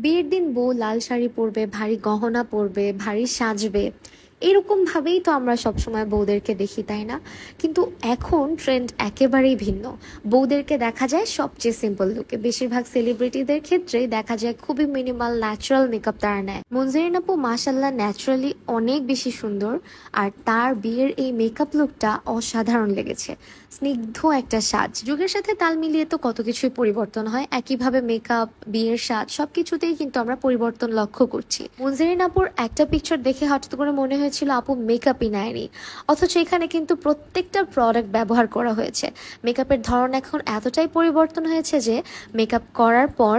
বিয়ের দিন বউ লাল শাড়ি পরবে, ভারী গহনা পরবে, ভারী সাজবে। এরকম ভাবেই তো আমরা সবসময় বউদেরকে দেখি, তাই না? কিন্তু এখন ট্রেন্ড একেবারেই ভিন্ন। বউদেরকে দেখা যায় সবচেয়ে সিম্পল লুকে। বেশিরভাগ সেলিব্রিটিদের ক্ষেত্রেই দেখা যায় খুবই মিনিমাল ন্যাচারাল মেকআপ তারা নেয়। মনজেরিন আপু মাশাল্লাহ ন্যাচারালি অনেক বেশি সুন্দর, আর তার বিয়ের এই মেকআপ লুকটা অসাধারণ লেগেছে। স্নিগ্ধ একটা সাজ, যুগের সাথে তাল মিলিয়ে তো কত কিছুই পরিবর্তন হয়। একইভাবে মেকআপ, বিয়ের সাজ সবকিছুতেই কিন্তু আমরা পরিবর্তন লক্ষ্য করছি। মনজেরিন আপুর একটা পিকচার দেখে হঠাৎ করে মনে হয়েছিল আপু মেকআপই নেয়নি, অথচ এখানে কিন্তু প্রত্যেকটা প্রোডাক্ট ব্যবহার করা হয়েছে। মেকআপের ধরন এখন এতটাই পরিবর্তন হয়েছে যে মেকআপ করার পর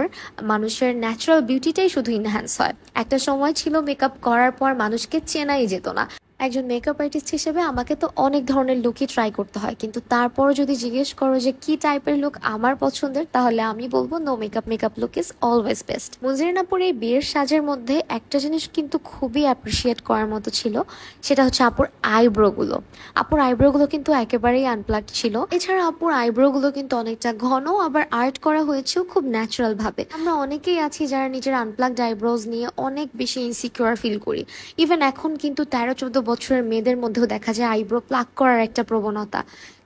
মানুষের ন্যাচারাল বিউটিটাই শুধু ইনহ্যান্স হয়। একটা সময় ছিল মেকআপ করার পর মানুষকে চেনাই যেত না। একজন মেকআপ আর্টিস্ট হিসেবে আমাকে তো অনেক ধরনের লুকই ট্রাই করতে হয়, কিন্তু তারপরও যদি জিজ্ঞেস করো যে কি টাইপের লুক আমার পছন্দের, তাহলে আমি বলবো no makeup, makeup look is always best. Monjerin আপুর এই বিয়ের সাজের মধ্যে একটা জিনিস কিন্তু খুবই অ্যাপ্রিসিয়েট করার মতো ছিল, সেটা হচ্ছে আপুর আইব্রো গুলো। আপুর আইব্রো গুলো কিন্তু একেবারেই আনপ্লাগড ছিল। এছাড়া আপুর আইব্রো গুলো কিন্তু অনেকটা ঘন, আবার আর্ট করা হয়েছেও খুব ন্যাচারাল ভাবে। আমরা অনেকেই আছি যারা নিজের আনপ্লাগড আইব্রোজ নিয়ে অনেক বেশি ইনসিকিউর ফিল করি। ইভেন এখন কিন্তু 13-14 বছরের মেয়েদের মধ্যেও দেখা যায় আইব্রো প্লাক করার একটা প্রবণতা।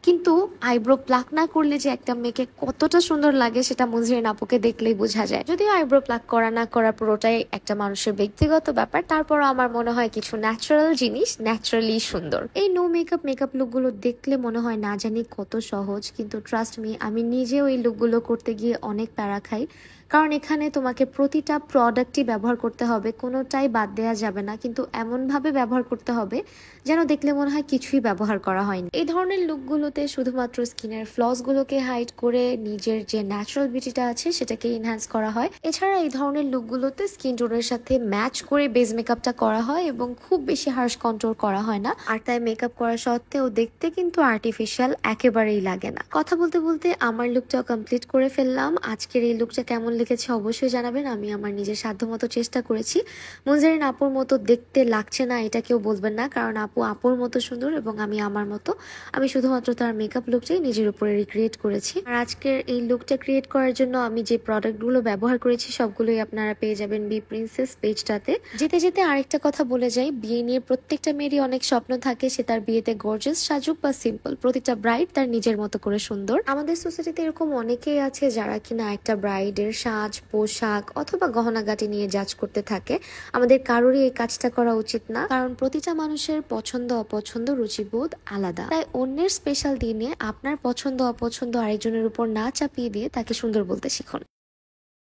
কিন্তু আইব্রো প্লাক না করলে যে একটা মেয়েকে কতটা সুন্দর লাগে সেটা মনজেরিন আপুকে দেখলেই বোঝা যায়। যদিও আইব্রো প্লাক করা না করা পুরোটাই একটা মানুষের ব্যক্তিগত ব্যাপার, তারপর আমার মনে হয় কিছু ন্যাচারাল জিনিস ন্যাচারালি সুন্দর। এই নো মেকআপ মেকআপ লুকগুলো দেখলে মনে হয় না জানি কত সহজ, কিন্তু ট্রাস্ট মি, আমি নিজেও এই লুকগুলো করতে গিয়ে অনেক প্যারা খাই। কারণ এখানে তোমাকে প্রতিটা প্রোডাক্টই ব্যবহার করতে হবে, কোনোটাই বাদ দেওয়া যাবে না, কিন্তু এমনভাবে ব্যবহার করতে হবে যেন দেখলে মনে হয় কিছুই ব্যবহার করা হয়নি। এই ধরনের লুকগুলোতে শুধুমাত্র স্কিনের ফ্লসগুলোকে হাইড করে নিজের যে ন্যাচারাল বিউটিটা আছে সেটাকে এনহ্যান্স করা হয়। এছাড়া এই ধরনের লুকগুলোতে স্কিন টোনের সাথে ম্যাচ করে বেস মেকআপটা করা হয় এবং খুব বেশি হার্শ কন্ট্রোল করা হয় না। আর তাই মেকআপ করা সত্ত্বেও দেখতে কিন্তু আর্টিফিশিয়াল একেবারেই লাগে না। কথা বলতে বলতে আমার লুকটাও কমপ্লিট করে ফেললাম। আজকের এই লুকটা কেমন লেগেছে অবশ্যই জানাবেন। আমি আমার নিজের সাধ্যমতো চেষ্টা করেছি। মনজেরিন আপুর মতো দেখতে লাগছে না এটা কেউ বলবেন না, কারণ আপু আপুর মতো সুন্দর এবং আমি আমার মতো। আমি শুধুমাত্র তার মেকআপ লুকটাই নিজের উপরে রিক্রিয়েট করেছি। আর আজকের এই লুকটা ক্রিয়েট করার জন্য আমি যে প্রোডাক্টগুলো ব্যবহার করেছি সবগুলোই আপনারা পেয়ে যাবেন বি প্রিন্সেস পেজটাতে। যেতে যেতে আরেকটা কথা বলে যাই, বিয়ে নিয়ে প্রত্যেকটা মেয়েরই অনেক স্বপ্ন থাকে, সে তার বিয়েতে গর্জিয়াস সাজুক বা সিম্পল, প্রতিটা ব্রাইড তার নিজের মতো করে সুন্দর। আমাদের সোসাইটিতে এরকম অনেকেই আছে যারা কিনা একটা ব্রাইডের সাজ, পোশাক অথবা গহনাগাটি নিয়ে জাজ করতে থাকে। আমাদের কারোরই এই কাজটা করা উচিত না, কারণ প্রতিটা মানুষের পছন্দ অপছন্দ, রুচিবোধ আলাদা। তাই অন্যের স্পেশাল দিনে আপনার পছন্দ অপছন্দ আরেকজনের উপর না চাপিয়ে দিয়ে তাকে সুন্দর বলতে শিখুন।